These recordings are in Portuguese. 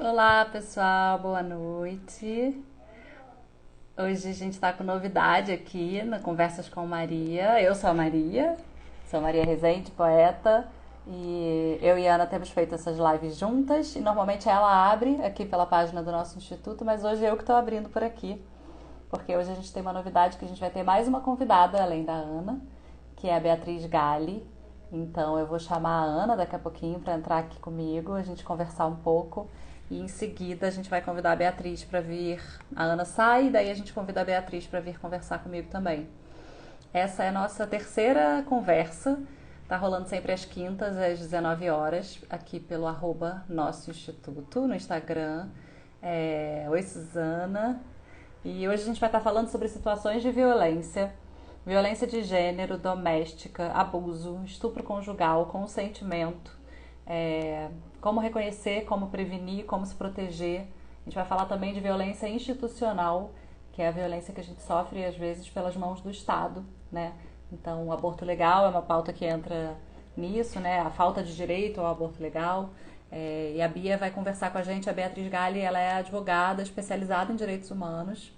Olá, pessoal, boa noite. Hoje a gente está com novidade aqui na Conversas com Maria. Eu sou a Maria Rezende, poeta, e eu e a Ana temos feito essas lives juntas. E normalmente ela abre aqui pela página do nosso instituto, mas hoje eu que estou abrindo por aqui, porque hoje a gente tem uma novidade que a gente vai ter mais uma convidada além da Ana, que é a Beatriz Galli. Então eu vou chamar a Ana daqui a pouquinho para entrar aqui comigo, a gente conversar um pouco e em seguida a gente vai convidar a Beatriz para vir. A Ana sai, daí a gente convida a Beatriz para vir conversar comigo também. Essa é a nossa terceira conversa. Tá rolando sempre às quintas, às 19 horas, aqui pelo Nosso Instituto, no Instagram. Oi, Suzana. E hoje a gente vai estar falando sobre situações de violência, violência de gênero, doméstica, abuso, estupro conjugal, consentimento, como reconhecer, como prevenir, como se proteger. A gente vai falar também de violência institucional, que é a violência que a gente sofre às vezes pelas mãos do Estado, né? Então, o aborto legal é uma pauta que entra nisso, né? A falta de direito ao aborto legal. E a Bia vai conversar com a gente. A Beatriz Galli, ela é advogada especializada em direitos humanos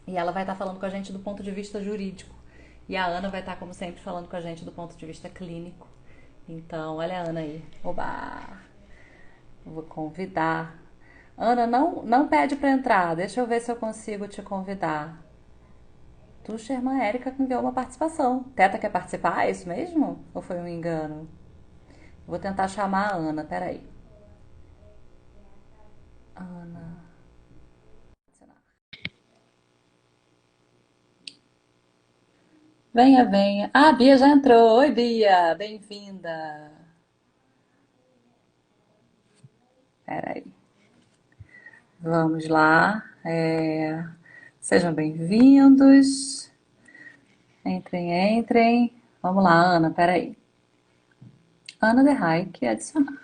e ela vai estar falando com a gente do ponto de vista jurídico. E a Ana vai estar, como sempre, falando com a gente do ponto de vista clínico. Então, olha a Ana aí. Oba! Vou convidar. Ana, não pede para entrar. Deixa eu ver se eu consigo te convidar. Tuxa, irmã Érica que enviou uma participação. Teta quer participar? É isso mesmo? Ou foi um engano? Vou tentar chamar a Ana. Peraí. Ana. Venha, venha. Ah, a Bia já entrou. Oi, Bia. Bem-vinda. Peraí. Vamos lá. Sejam bem-vindos. Entrem, entrem. Vamos lá, Ana, peraí. Ana de Reik, adicionar.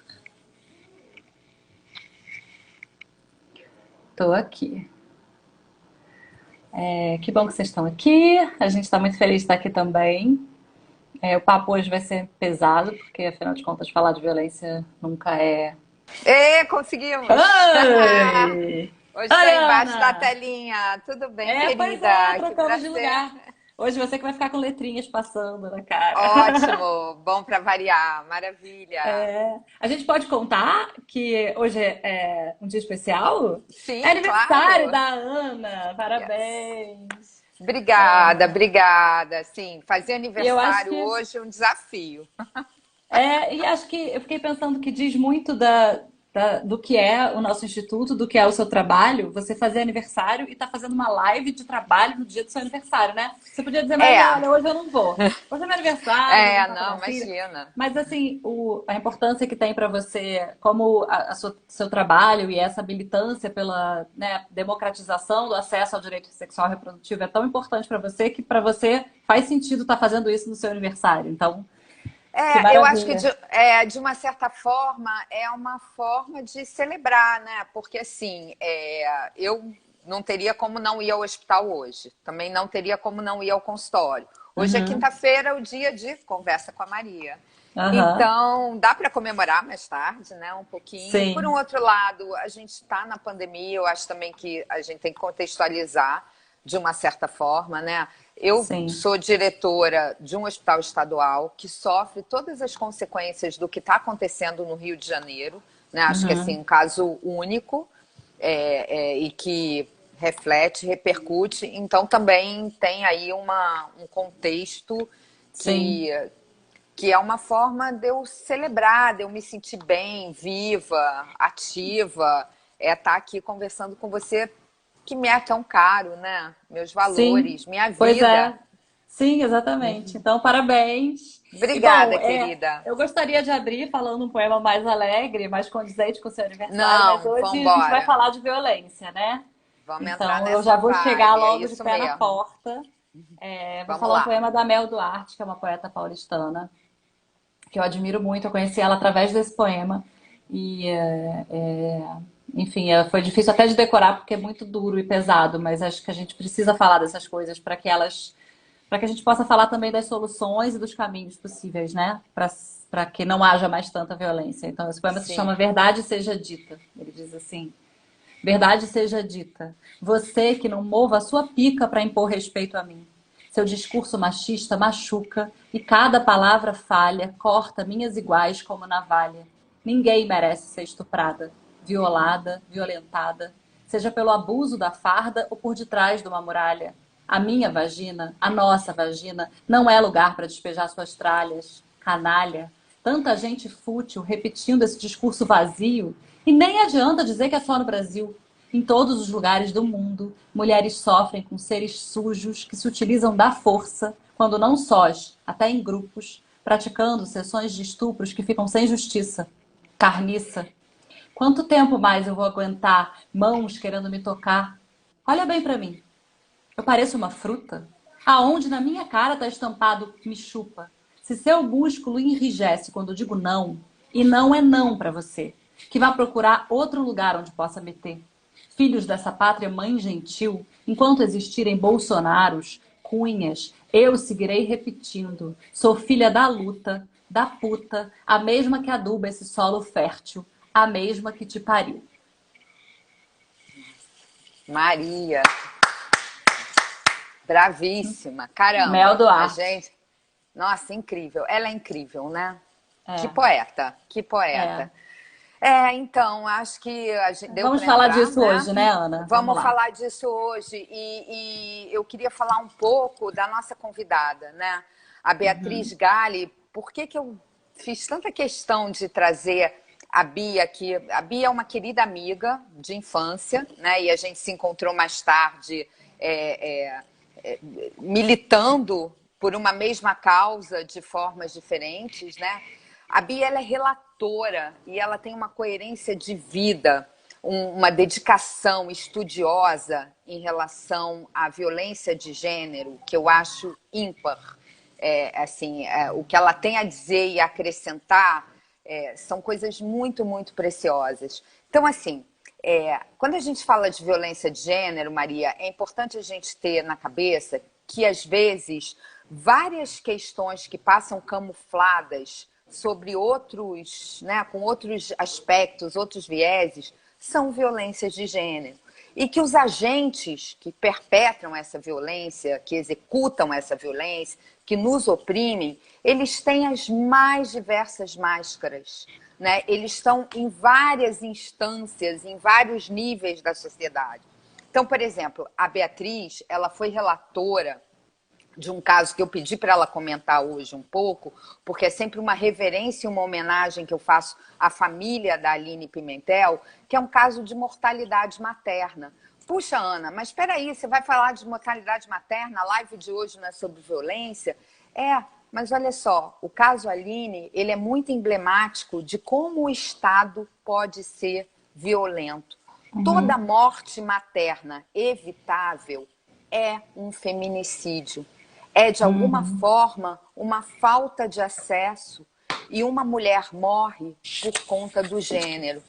Estou aqui. Que bom que vocês estão aqui. A gente está muito feliz de estar aqui também. O papo hoje vai ser pesado, porque afinal de contas, falar de violência nunca é. Conseguimos! Oi! Hoje Oi, estou embaixo da Ana! telinha. Tudo bem, Pois é, querida? Que trocamos de prazer. lugar. Hoje você que vai ficar com letrinhas passando na cara. Ótimo, bom para variar, maravilha. A gente pode contar que hoje é um dia especial? É Sim, aniversário claro. da Ana! Yes. Parabéns! Obrigada, obrigada. Sim, fazer E eu acho aniversário que hoje é um desafio. e acho que eu fiquei pensando que diz muito do que é o nosso instituto, do que é o seu trabalho, você fazer aniversário e tá fazendo uma live de trabalho no dia do seu aniversário, né? Você podia dizer, mas É, olha, hoje eu não vou. Hoje é meu aniversário, vou jantar com a não, minha filha. imagina. Mas assim, a importância que tem para você, como seu trabalho e essa militância pela, né, democratização do acesso ao direito sexual e reprodutivo é tão importante para você que para você faz sentido estar fazendo isso no seu aniversário. Então, que Eu acho que maravilha. de uma certa forma é uma forma de celebrar, né? Porque assim, eu não teria como não ir ao hospital hoje, também não teria como não ir ao consultório. Hoje é Uhum. quinta-feira, o dia de conversa com a Maria. Aham. Então, dá para comemorar mais tarde, né? Um pouquinho. Por um Sim. outro lado, a gente está na pandemia, eu acho também que a gente tem que contextualizar de uma certa forma, né? Eu Sim. sou diretora de um hospital estadual que sofre todas as consequências do que está acontecendo no Rio de Janeiro, né? Acho que assim Uhum. um caso único e que reflete, repercute. Então também tem aí um contexto Sim. que que é uma forma de eu celebrar, de eu me sentir bem, viva, ativa, estar aqui conversando com você, que me é tão caro, né? Meus Sim. valores, minha Pois vida. é. Sim, exatamente. Então, parabéns. E bom, Obrigada, querida. eu gostaria de abrir falando um poema mais alegre, mais condizente com o seu aniversário, mas Não, hoje a gente vai vambora. falar de violência, né? Vamos entrar Então, eu nessa já vou chegar vibe, é logo de isso pé na mesmo. porta. Vou Vamos falar um lá. poema da Mel Duarte, que é uma poeta paulistana, que eu admiro muito. Eu conheci ela através desse poema. E, enfim, foi difícil até de decorar porque é muito duro e pesado, mas acho que a gente precisa falar dessas coisas para que elas para que a gente possa falar também das soluções e dos caminhos possíveis, né? Para que não haja mais tanta violência. Então, esse poema se chama Sim. Verdade Seja Dita. Ele diz assim: Verdade seja dita, você que não mova a sua pica para impor respeito a mim. Seu discurso machista machuca e cada palavra falha corta minhas iguais como navalha. Ninguém merece ser estuprada, violada, violentada, seja pelo abuso da farda ou por detrás de uma muralha. A minha vagina, a nossa vagina, não é lugar para despejar suas tralhas. Canalha. Tanta gente fútil repetindo esse discurso vazio. E nem adianta dizer que é só no Brasil. Em todos os lugares do mundo, mulheres sofrem com seres sujos que se utilizam da força, quando não sós, até em grupos, praticando sessões de estupros que ficam sem justiça. Carniça. Quanto tempo mais eu vou aguentar mãos querendo me tocar? Olha bem pra mim. Eu pareço uma fruta? Aonde na minha cara está estampado me chupa? Se seu músculo enrijece quando eu digo não, e não é não para você, que vá procurar outro lugar onde possa meter. Filhos dessa pátria mãe gentil, enquanto existirem Bolsonaros, Cunhas, eu seguirei repetindo. Sou filha da luta, da puta, a mesma que aduba esse solo fértil, a mesma que te pariu. Maria, bravíssima. Caramba, Mel do a arte. gente. Nossa, incrível. Ela é incrível, né? Que É, poeta, que é. poeta. Então, acho que a gente deu Vamos para falar entrar, disso né? hoje, né, Ana? Vamos Vamos lá. falar disso hoje. E eu queria falar um pouco da nossa convidada, né? A Beatriz Galli. Por que eu fiz tanta questão de trazer a Bia aqui? A Bia é uma querida amiga de infância, né? E a gente se encontrou mais tarde militando por uma mesma causa de formas diferentes, né? A Bia ela é relatora e ela tem uma coerência de vida, uma dedicação estudiosa em relação à violência de gênero que eu acho ímpar. O que ela tem a dizer e a acrescentar são coisas muito, muito preciosas. Então, assim, quando a gente fala de violência de gênero, Maria, é importante a gente ter na cabeça que, às vezes, várias questões que passam camufladas sobre outros, né, com outros aspectos, outros vieses, são violências de gênero. E que os agentes que perpetram essa violência, que executam essa violência, que nos oprimem, eles têm as mais diversas máscaras, né? Eles estão em várias instâncias, em vários níveis da sociedade. Então, por exemplo, a Beatriz, ela foi relatora de um caso que eu pedi para ela comentar hoje um pouco, porque é sempre uma reverência e uma homenagem que eu faço à família da Aline Pimentel, que é um caso de mortalidade materna. Puxa, Ana, mas espera aí, você vai falar de mortalidade materna? A live de hoje não é sobre violência? Mas olha só, o caso Aline, ele é muito emblemático de como o Estado pode ser violento. Toda morte materna evitável é um feminicídio. É, de alguma forma, uma falta de acesso e uma mulher morre por conta do gênero.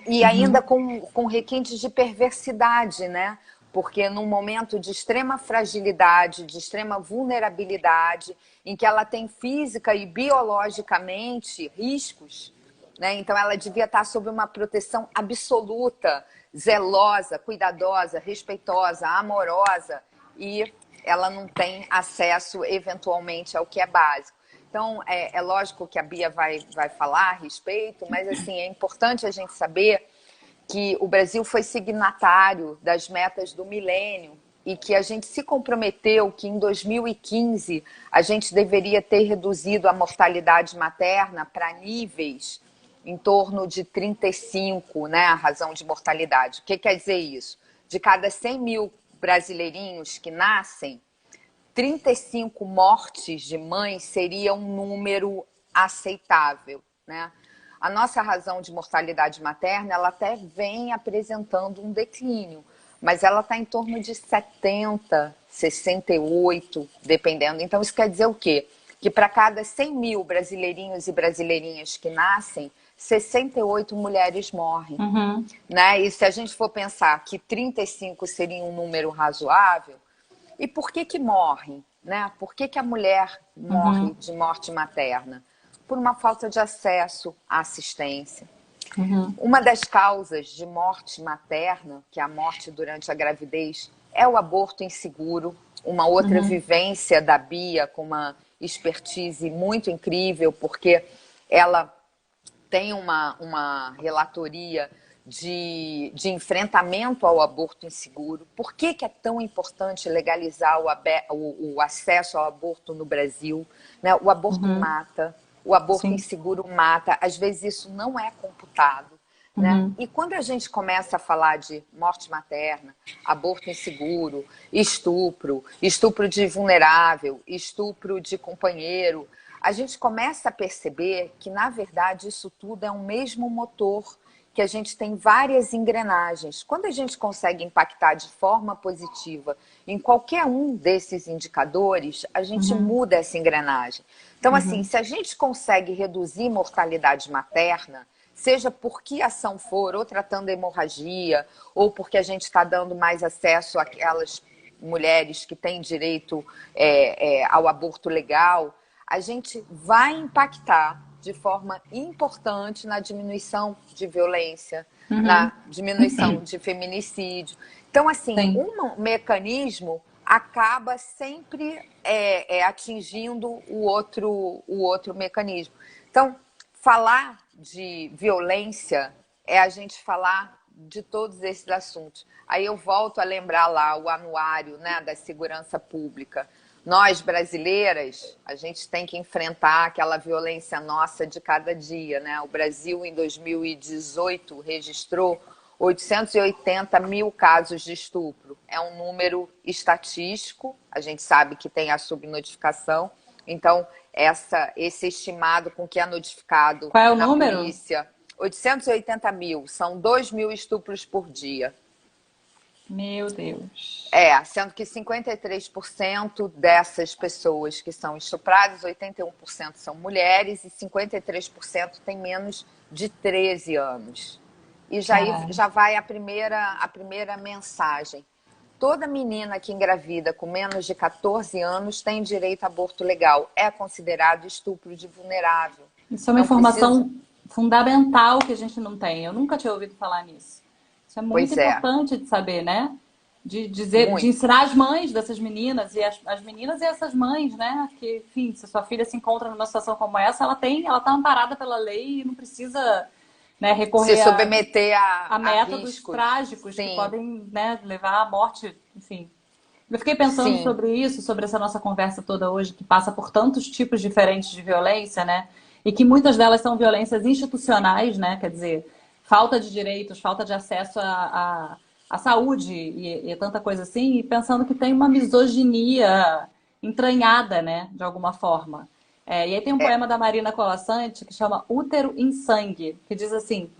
E ainda com requintes de perversidade, né? Porque num momento de extrema fragilidade, de extrema vulnerabilidade, em que ela tem física e biologicamente riscos, né? Então ela devia estar sob uma proteção absoluta, zelosa, cuidadosa, respeitosa, amorosa, e ela não tem acesso eventualmente ao que é básico. Então, é lógico que a Bia vai falar a respeito, mas assim, é importante a gente saber que o Brasil foi signatário das metas do milênio e que a gente se comprometeu que em 2015 a gente deveria ter reduzido a mortalidade materna para níveis em torno de 35, né, a razão de mortalidade. O que quer dizer isso? De cada 100 mil brasileirinhos que nascem, 35 mortes de mães seria um número aceitável, né? A nossa razão de mortalidade materna, ela até vem apresentando um declínio, mas ela está em torno de 70, 68, dependendo. Então, isso quer dizer o quê? Que para cada 100 mil brasileirinhos e brasileirinhas que nascem, 68 mulheres morrem. Né? E se a gente for pensar que 35 seria um número razoável, e por que morrem? né? Por que a mulher morre de morte materna? Por uma falta de acesso à assistência. Uma das causas de morte materna, que é a morte durante a gravidez, é o aborto inseguro. Uma outra vivência da Bia, com uma expertise muito incrível, porque ela tem uma relatoria de enfrentamento ao aborto inseguro. Por que é tão importante legalizar o acesso ao aborto no Brasil? Né? O aborto mata, o aborto inseguro mata. Às vezes isso não é computado. Né? E quando a gente começa a falar de morte materna, aborto inseguro, estupro de vulnerável, estupro de companheiro, a gente começa a perceber que, na verdade, isso tudo é um mesmo motor, que a gente tem várias engrenagens. Quando a gente consegue impactar de forma positiva em qualquer um desses indicadores, a gente muda essa engrenagem. Então, assim, se a gente consegue reduzir mortalidade materna, seja por que ação for, ou tratando a hemorragia, ou porque a gente está dando mais acesso àquelas mulheres que têm direito ao aborto legal, a gente vai impactar de forma importante na diminuição de violência, na diminuição de feminicídio. Então, assim, um mecanismo acaba sempre atingindo o outro mecanismo. Então, falar de violência é a gente falar de todos esses assuntos. Aí eu volto a lembrar lá o anuário, né, da segurança pública. Nós, brasileiras, a gente tem que enfrentar aquela violência nossa de cada dia, né? O Brasil, em 2018, registrou 880 mil casos de estupro. É um número estatístico, a gente sabe que tem a subnotificação. Então, esse estimado com que é notificado Qual é o na número? polícia, 880 mil, são 2 mil estupros por dia. Meu Deus. Sendo que 53% dessas pessoas que são estupradas, 81% são mulheres e 53% têm menos de 13 anos. E já vai a primeira mensagem. Toda menina que engravida com menos de 14 anos tem direito a aborto legal. É considerado estupro de vulnerável. Isso é uma informação fundamental que a gente não tem. Eu nunca tinha ouvido falar nisso. Isso é muito importante de saber, né? De ensinar as mães dessas meninas e as meninas e essas mães, né? Que, enfim, se sua filha se encontra numa situação como essa, ela tá amparada pela lei e não precisa, né, recorrer se submeter a métodos riscos trágicos que podem, né, levar à morte, enfim. Eu fiquei pensando sobre isso, sobre essa nossa conversa toda hoje, que passa por tantos tipos diferentes de violência, né? E que muitas delas são violências institucionais, né? Quer dizer, falta de direitos, falta de acesso à saúde e tanta coisa assim, e pensando que tem uma misoginia entranhada, né? De alguma forma. E aí tem um poema da Marina Colasanti que chama Útero em Sangue, que diz assim: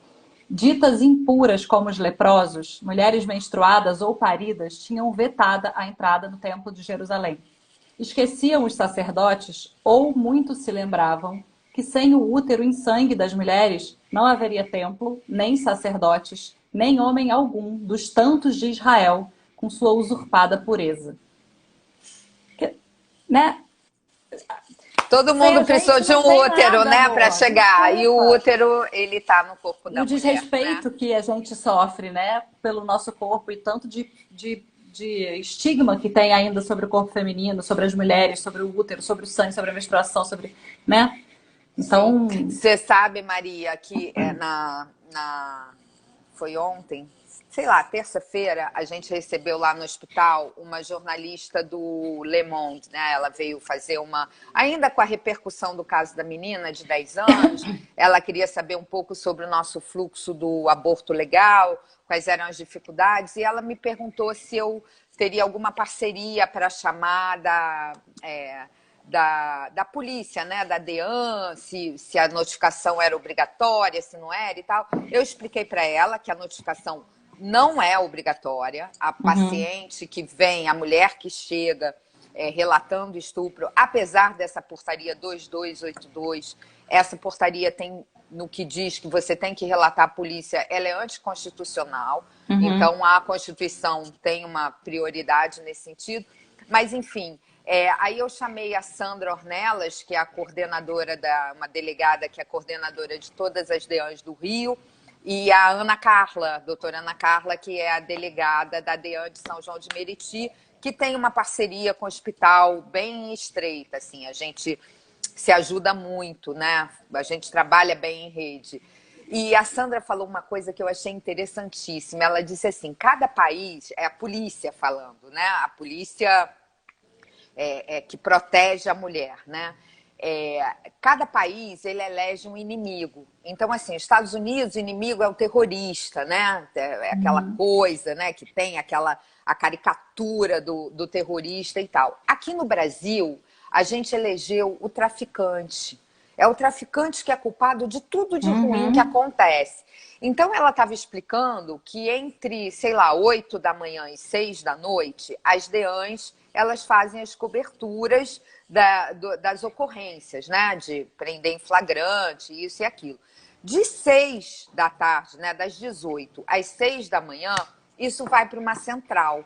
ditas impuras como os leprosos, mulheres menstruadas ou paridas tinham vetada a entrada no Templo de Jerusalém. Esqueciam os sacerdotes, ou muito se lembravam, que sem o útero em sangue das mulheres não haveria templo, nem sacerdotes, nem homem algum dos tantos de Israel com sua usurpada pureza. Né? Todo mundo precisou de um útero, né, para chegar. E o útero, ele tá no corpo da mulher. E o desrespeito, né, que a gente sofre, né, pelo nosso corpo e tanto de estigma que tem ainda sobre o corpo feminino, sobre as mulheres, sobre o útero, sobre o sangue, sobre a menstruação, sobre, né? Então, você sabe, Maria, que foi ontem, sei lá, terça-feira, a gente recebeu lá no hospital uma jornalista do Le Monde, né? Ela veio fazer ainda com a repercussão do caso da menina de 10 anos, ela queria saber um pouco sobre o nosso fluxo do aborto legal, quais eram as dificuldades, e ela me perguntou se eu teria alguma parceria para chamar da polícia, né, da DEAN, se a notificação era obrigatória, se não era e tal. Eu expliquei para ela que a notificação não é obrigatória. A paciente que vem, a mulher que chega relatando estupro, apesar dessa portaria 2282, essa portaria tem no que diz que você tem que relatar à polícia, ela é anticonstitucional. Então a Constituição tem uma prioridade nesse sentido. Mas, enfim, Aí eu chamei a Sandra Ornelas, que é a coordenadora, uma delegada que é coordenadora de todas as DEANs do Rio, e a Ana Carla, a doutora Ana Carla, que é a delegada da DEAN de São João de Meriti, que tem uma parceria com o hospital bem estreita, assim, a gente se ajuda muito, né? A gente trabalha bem em rede. E a Sandra falou uma coisa que eu achei interessantíssima. Ela disse assim, cada país, é a polícia falando, né? A polícia que protege a mulher, né? Cada país ele elege um inimigo. Então, assim, Estados Unidos, o inimigo é o terrorista, né? É aquela coisa, né? Que tem a caricatura do terrorista e tal. Aqui no Brasil, a gente elegeu o traficante. É o traficante que é culpado de tudo de ruim que acontece. Então, ela estava explicando que entre, sei lá, 8 da manhã e 6 da noite, as DEANs, elas fazem as coberturas das ocorrências, né? De prender em flagrante, isso e aquilo. De 6 da tarde, né? Das 18 às 6 da manhã, isso vai para uma central.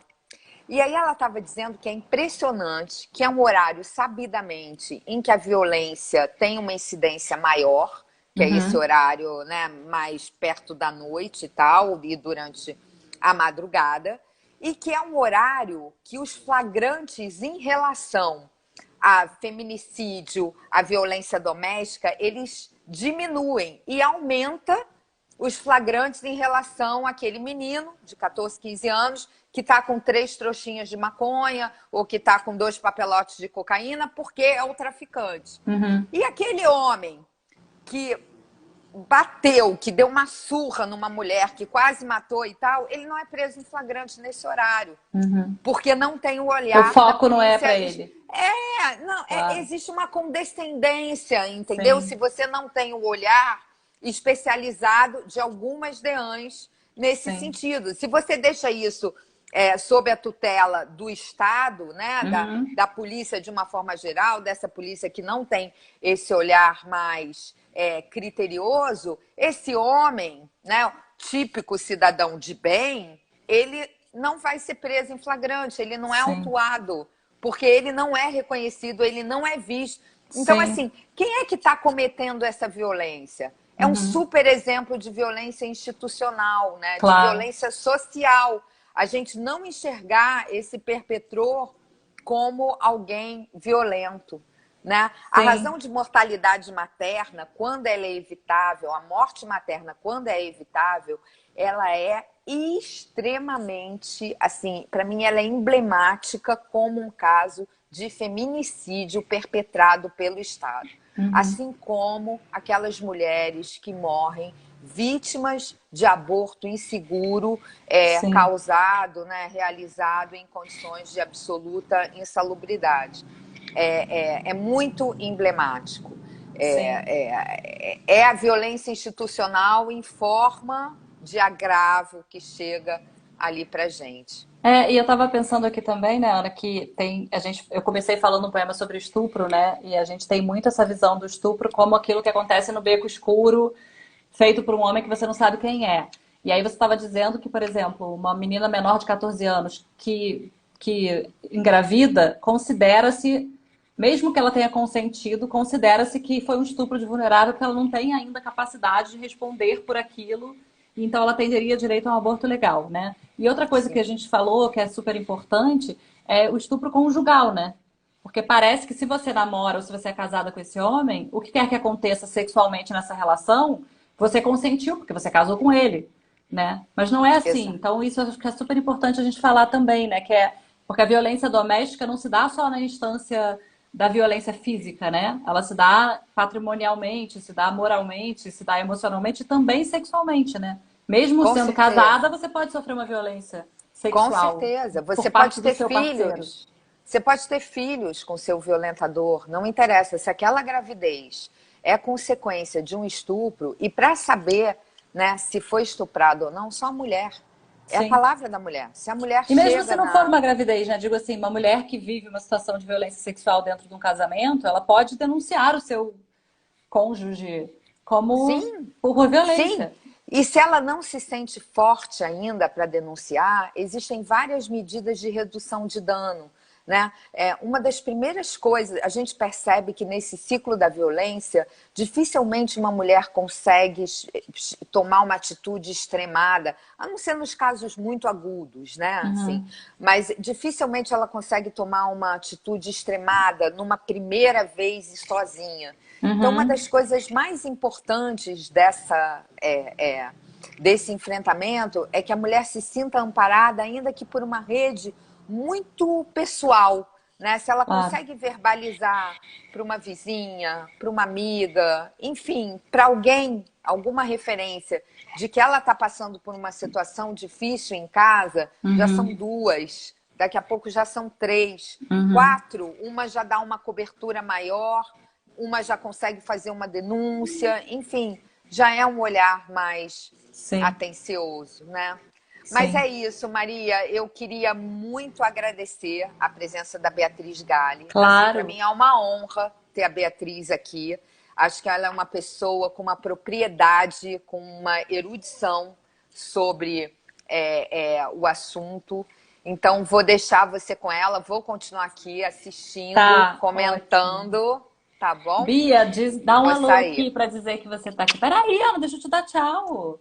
E aí ela estava dizendo que é impressionante, que é um horário sabidamente em que a violência tem uma incidência maior, que é esse horário, né, mais perto da noite e tal, e durante a madrugada, e que é um horário que os flagrantes em relação a feminicídio, a violência doméstica, eles diminuem e aumenta os flagrantes em relação àquele menino de 14, 15 anos que está com 3 trouxinhas de maconha ou que está com 2 papelotes de cocaína porque é o traficante. E aquele homem que bateu, que deu uma surra numa mulher, que quase matou e tal, ele não é preso em flagrante nesse horário. Porque não tem o olhar. O foco não é para ele. Claro. Existe uma condescendência, entendeu? Sim. Se você não tem o olhar especializado de algumas DEANs nesse sentido. Se você deixa isso sob a tutela do Estado, né, da polícia de uma forma geral, dessa polícia que não tem esse olhar mais criterioso, esse homem, né, típico cidadão de bem, ele não vai ser preso em flagrante, ele não é autuado, porque ele não é reconhecido, ele não é visto. Então, assim, quem é que está cometendo essa violência? É um super exemplo de violência institucional, né? Claro. De violência social. A gente não enxergar esse perpetror como alguém violento, né? A razão de mortalidade materna, quando ela é evitável, a morte materna, quando é evitável, ela é extremamente, assim, para mim ela é emblemática como um caso de feminicídio perpetrado pelo Estado. Assim como aquelas mulheres que morrem vítimas de aborto inseguro, causado, né, realizado em condições de absoluta insalubridade. É muito emblemático. É a violência institucional em forma de agravo que chega ali pra gente. E eu estava pensando aqui também, né, Ana, que eu comecei falando um poema sobre estupro, né, e a gente tem muito essa visão do estupro como aquilo que acontece no beco escuro, feito por um homem que você não sabe quem é. E aí você estava dizendo que, por exemplo, uma menina menor de 14 anos que engravida, considera-se, mesmo que ela tenha consentido, considera-se que foi um estupro de vulnerável, porque ela não tem ainda capacidade de responder por aquilo. Então, ela teria direito a um aborto legal, né? E outra coisa que a gente falou, que é super importante, é o estupro conjugal, né? Porque parece que se você namora ou se você é casada com esse homem, o que quer que aconteça sexualmente nessa relação, você consentiu, porque você casou com ele, né? Mas não é assim. Exato. Então, isso eu acho que é super importante a gente falar também, né? Porque a violência doméstica não se dá só na instância da violência física, né? Ela se dá patrimonialmente, se dá moralmente, se dá emocionalmente e também sexualmente, né? Mesmo Com sendo certeza. casada, você pode sofrer uma violência sexual. Com certeza. Por Você parte pode do ter seu parceiro. filhos. Você pode ter filhos com seu violentador. Não interessa. Se aquela gravidez é consequência de um estupro, e para saber, né, se foi estuprado ou não, só a mulher. É a Sim. palavra da mulher. Se a mulher E mesmo chega se não for uma gravidez, né? Digo assim, uma mulher que vive uma situação de violência sexual dentro de um casamento, ela pode denunciar o seu cônjuge como Sim, por violência. sim. E se ela não se sente forte ainda para denunciar, existem várias medidas de redução de dano, né? Uma das primeiras coisas, a gente percebe que nesse ciclo da violência, dificilmente uma mulher consegue tomar uma atitude extremada, a não ser nos casos muito agudos, né? Assim, Uhum. mas dificilmente ela consegue tomar uma atitude extremada numa primeira vez e sozinha. Então, uma Uhum. das coisas mais importantes desse enfrentamento é que a mulher se sinta amparada, ainda que por uma rede muito pessoal, né? Se ela Claro. consegue verbalizar para uma vizinha, para uma amiga, enfim, para alguém, alguma referência de que ela está passando por uma situação difícil em casa, já são Uhum. duas, daqui a pouco já são três, Uhum. quatro, uma já dá uma cobertura maior, uma já consegue fazer uma denúncia, enfim, já é um olhar mais Sim, atencioso, né? Mas é sim. isso, Maria. Eu queria muito agradecer a presença da Beatriz Gale. Assim, para Claro. mim é uma honra ter a Beatriz aqui. Acho que ela é uma pessoa com uma propriedade, com uma erudição sobre o assunto. Então, vou deixar você com ela. Vou continuar aqui assistindo, Tá, ótimo. comentando, tá bom? Bia, dá um Vou alô sair. aqui para dizer que você tá aqui. Peraí, Ana, deixa eu te dar tchau.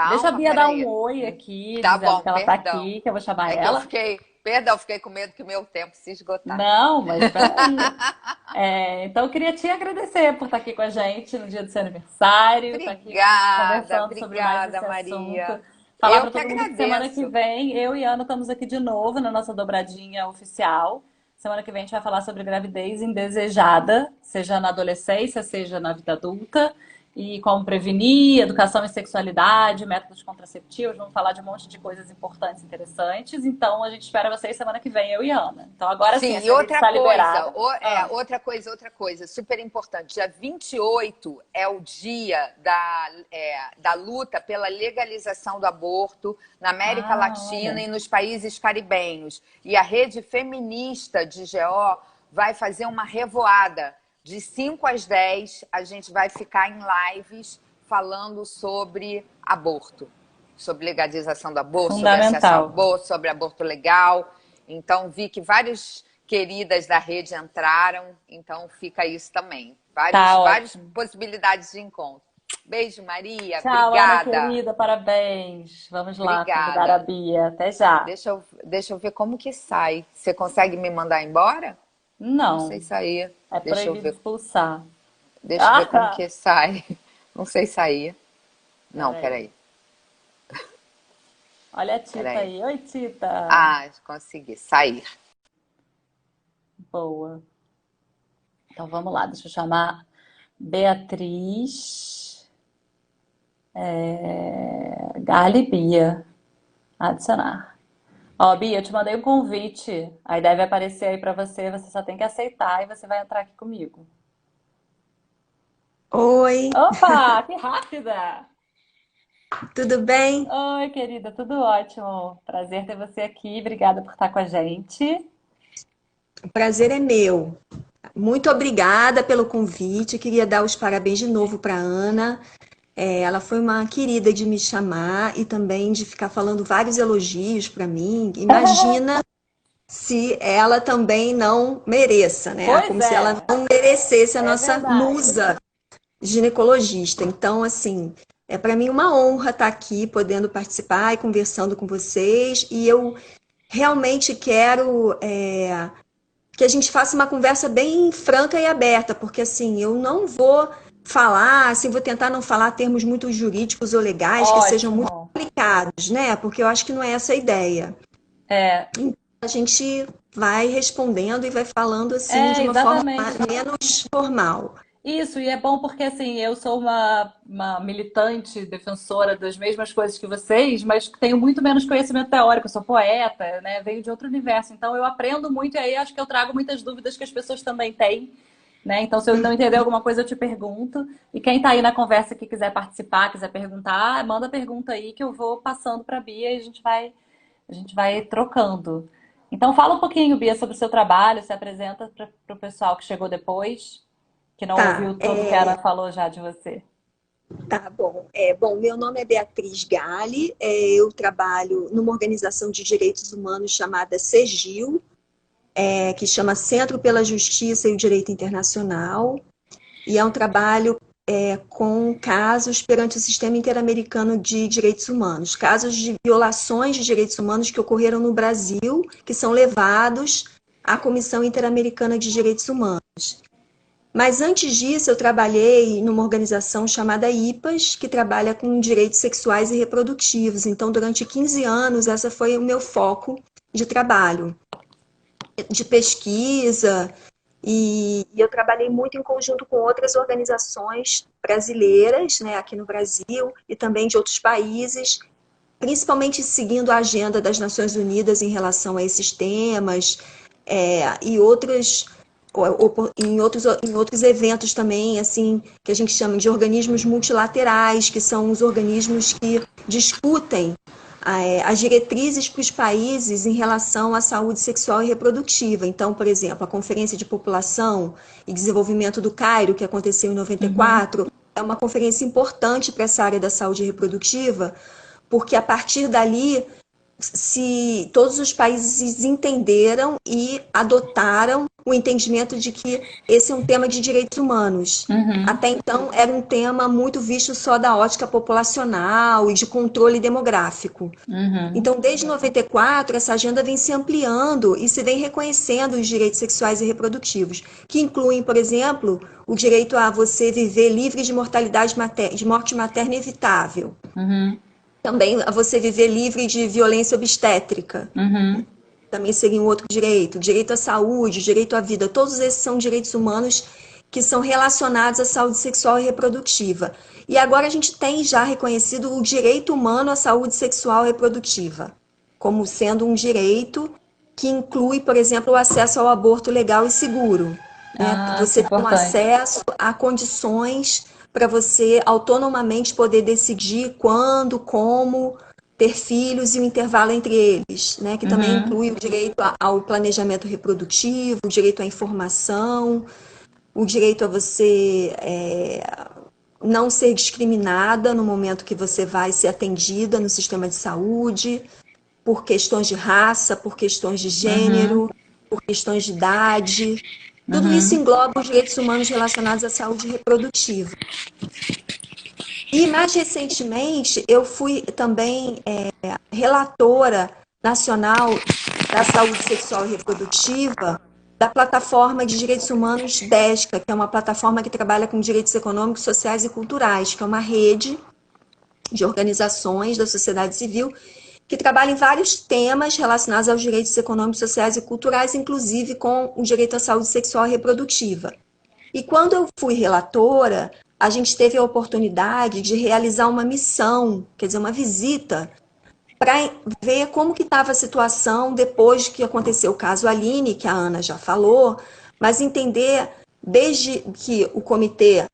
Deixa a Calma, Bia dar um peraí. oi aqui, Tá dizendo bom, que ela tá perdão. aqui, que eu vou chamar É que eu ela. fiquei. Perdão, fiquei com medo que o meu tempo se esgotasse. Não, mas peraí. Então, eu queria te agradecer por estar aqui com a gente no dia do seu aniversário, estar aqui Obrigada, conversando sobre mais obrigada, esse assunto. Maria. Falar Eu para que todo mundo que semana que agradeço. vem, eu e Ana estamos aqui de novo na nossa dobradinha oficial. Semana que vem a gente vai falar sobre gravidez indesejada, seja na adolescência, seja na vida adulta, e como prevenir, educação em sexualidade, métodos contraceptivos. Vamos falar de um monte de coisas importantes, interessantes. Então a gente espera vocês semana que vem, eu e Ana. Então agora sim, Sim, a e sua vida está liberada. Ah, outra coisa, super importante. Dia 28 é o dia da luta pela legalização do aborto na América Latina olha. e nos países caribenhos. E a rede feminista de GO vai fazer uma revoada. De 5 às 10, a gente vai ficar em lives falando sobre aborto, sobre legalização do aborto, sobre acesso ao Fundamental. aborto, sobre aborto legal. Então, vi que várias queridas da rede entraram, então fica isso também. Tá Várias ótimo. possibilidades de encontro. Beijo, Maria. Tchau, Ana Obrigada. querida, parabéns. Vamos lá convidar a Obrigada. Bia. Até já. Deixa eu ver como que sai. Você consegue me mandar embora? Não sei Não, sair. é Deixa eu proibido ver. expulsar. Deixa eu ver como Ah, que sai. Não sei sair. Não, peraí. peraí. Olha a Tita Peraí. aí. Oi, Tita. Ah, consegui sair. Boa. Então vamos lá, deixa eu chamar Beatriz Gali Bia. Adicionar. Ó, Bia, eu te mandei um convite. Aí deve aparecer aí pra você. Você só tem que aceitar e você vai entrar aqui comigo. Oi, Opa, que rápida! tudo bem? Oi, querida, tudo ótimo. Prazer ter você aqui. Obrigada por estar com a gente. O prazer é meu. Muito obrigada pelo convite. Queria dar os parabéns de novo para Ana. Ela foi uma querida de me chamar e também de ficar falando vários elogios para mim. Imagina se ela também não mereça, né? Pois Como se ela é, não merecesse a é nossa verdade. musa ginecologista. Então, assim, é para mim uma honra estar aqui, podendo participar e conversando com vocês. E eu realmente quero que a gente faça uma conversa bem franca e aberta, porque assim, eu não vou falar, assim, vou tentar não falar termos muito jurídicos ou legais que sejam muito Ótimo. complicados, né? Porque eu acho que não é essa a ideia. É, A gente vai respondendo e vai falando assim de uma forma exatamente. menos formal. Isso, e é bom porque assim, eu sou uma militante defensora das mesmas coisas que vocês, mas tenho muito menos conhecimento teórico, eu sou poeta, né? Venho de outro universo, então eu aprendo muito e aí acho que eu trago muitas dúvidas que as pessoas também têm, né? Então, se eu não entender alguma coisa, eu te pergunto. E quem tá aí na conversa que quiser participar, quiser perguntar, manda pergunta aí que eu vou passando para a Bia e a gente vai trocando. Então, fala um pouquinho, Bia, sobre o seu trabalho, se apresenta para o pessoal que chegou depois, que não Tá, ouviu tudo que a Ana falou já de você. tá bom. Bom, meu nome é Beatriz Gale, eu trabalho numa organização de direitos humanos chamada CEGIL. que chama Centro pela Justiça e o Direito Internacional, e é um trabalho com casos perante o Sistema Interamericano de Direitos Humanos, casos de violações de direitos humanos que ocorreram no Brasil, que são levados à Comissão Interamericana de Direitos Humanos. Mas antes disso, eu trabalhei numa organização chamada IPAS, que trabalha com direitos sexuais e reprodutivos. Então, durante 15 anos, esse foi o meu foco de trabalho, de pesquisa, e eu trabalhei muito em conjunto com outras organizações brasileiras, né, aqui no Brasil, e também de outros países, principalmente seguindo a agenda das Nações Unidas em relação a esses temas, e em outros eventos também, assim, que a gente chama de organismos multilaterais, que são os organismos que discutem as diretrizes para os países em relação à saúde sexual e reprodutiva. Então, por exemplo, a Conferência de População e Desenvolvimento do Cairo, que aconteceu em 94, é uma conferência importante para essa área da saúde reprodutiva, porque a partir dali todos os países entenderam e adotaram o entendimento de que esse é um tema de direitos humanos. Até então, era um tema muito visto só da ótica populacional e de controle demográfico. Então, desde 94, essa agenda vem se ampliando e se vem reconhecendo os direitos sexuais e reprodutivos, que incluem, por exemplo, o direito a você viver livre de de morte materna evitável. Também a você viver livre de violência obstétrica. Também seria um outro direito. Direito à saúde, direito à vida. Todos esses são direitos humanos que são relacionados à saúde sexual e reprodutiva. E agora a gente tem já reconhecido o direito humano à saúde sexual e reprodutiva, como sendo um direito que inclui, por exemplo, o acesso ao aborto legal e seguro. Né? Você tem um acesso a condições para você autonomamente poder decidir quando, como ter filhos e o intervalo entre eles, né? Que também inclui o direito ao planejamento reprodutivo, o direito à informação, o direito a você não ser discriminada no momento que você vai ser atendida no sistema de saúde, por questões de raça, por questões de gênero, por questões de idade. Tudo isso engloba os direitos humanos relacionados à saúde reprodutiva. E, mais recentemente, eu fui também relatora nacional da saúde sexual e reprodutiva da Plataforma de Direitos Humanos DESCA, que é uma plataforma que trabalha com direitos econômicos, sociais e culturais, que é uma rede de organizações da sociedade civil que trabalha em vários temas relacionados aos direitos econômicos, sociais e culturais, inclusive com o direito à saúde sexual e reprodutiva. E quando eu fui relatora, a gente teve a oportunidade de realizar uma missão, quer dizer, uma visita, para ver como que estava a situação depois que aconteceu o caso Aline, que a Ana já falou, mas entender, desde que o Comitê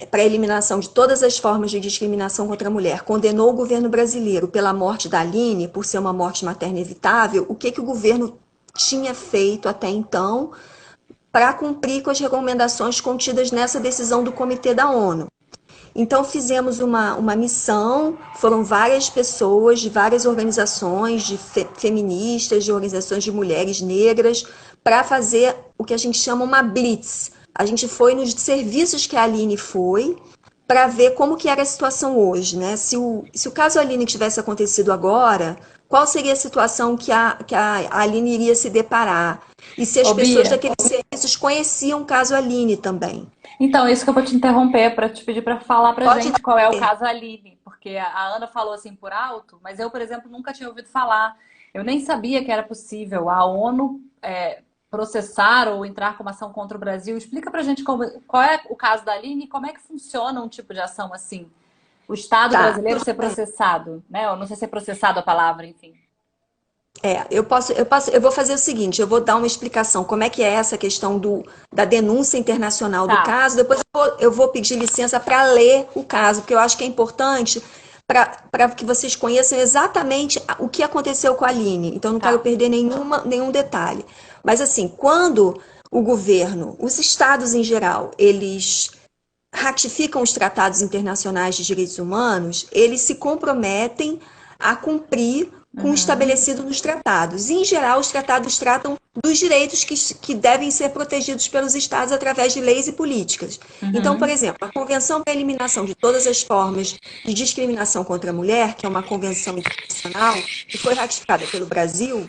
para a Eliminação de Todas as Formas de Discriminação contra a Mulher condenou o governo brasileiro pela morte da Aline, por ser uma morte materna evitável, o que o governo tinha feito até então para cumprir com as recomendações contidas nessa decisão do Comitê da ONU. Então, fizemos uma missão, foram várias pessoas de várias organizações, de feministas, de organizações de mulheres negras, para fazer o que a gente chama uma blitz. A gente foi nos serviços que a Aline foi, para ver como que era a situação hoje, né? Se o caso Aline tivesse acontecido agora, qual seria a situação que a Aline iria se deparar? E se as pessoas daqueles serviços conheciam o caso Aline também. Então, isso que eu vou te interromper para te pedir para falar para gente qual é o caso Aline, porque a Ana falou assim por alto, mas eu, por exemplo, nunca tinha ouvido falar. Eu nem sabia que era possível a ONU processar ou entrar com uma ação contra o Brasil. Explica pra gente qual é o caso da Aline e como é que funciona um tipo de ação assim. O Estado brasileiro ser processado, né? Eu não sei se é processado a palavra, enfim. Eu vou fazer o seguinte, eu vou dar uma explicação como é que é essa questão da denúncia internacional do caso, depois eu vou pedir licença para ler o caso, porque eu acho que é importante para que vocês conheçam exatamente o que aconteceu com a Aline. Então, não quero perder nenhum detalhe. Mas, assim, quando o governo, os estados em geral, eles ratificam os tratados internacionais de direitos humanos, eles se comprometem a cumprir com o estabelecido nos tratados. E, em geral, os tratados tratam dos direitos que devem ser protegidos pelos Estados através de leis e políticas. Então, por exemplo, a Convenção para a Eliminação de Todas as Formas de Discriminação contra a Mulher, que é uma convenção internacional que foi ratificada pelo Brasil,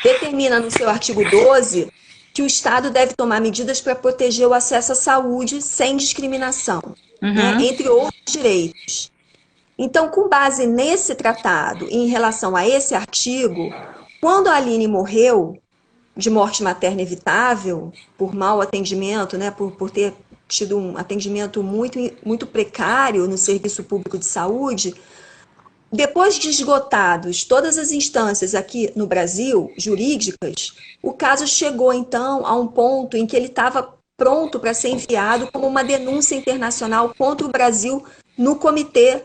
determina no seu artigo 12 que o Estado deve tomar medidas para proteger o acesso à saúde sem discriminação, né, entre outros direitos. Então, com base nesse tratado e em relação a esse artigo, quando a Aline morreu de morte materna evitável, por mau atendimento, né, por ter tido um atendimento muito precário no serviço público de saúde, depois de esgotados todas as instâncias aqui no Brasil, jurídicas, o caso chegou, então, a um ponto em que ele estava pronto para ser enviado como uma denúncia internacional contra o Brasil no comitê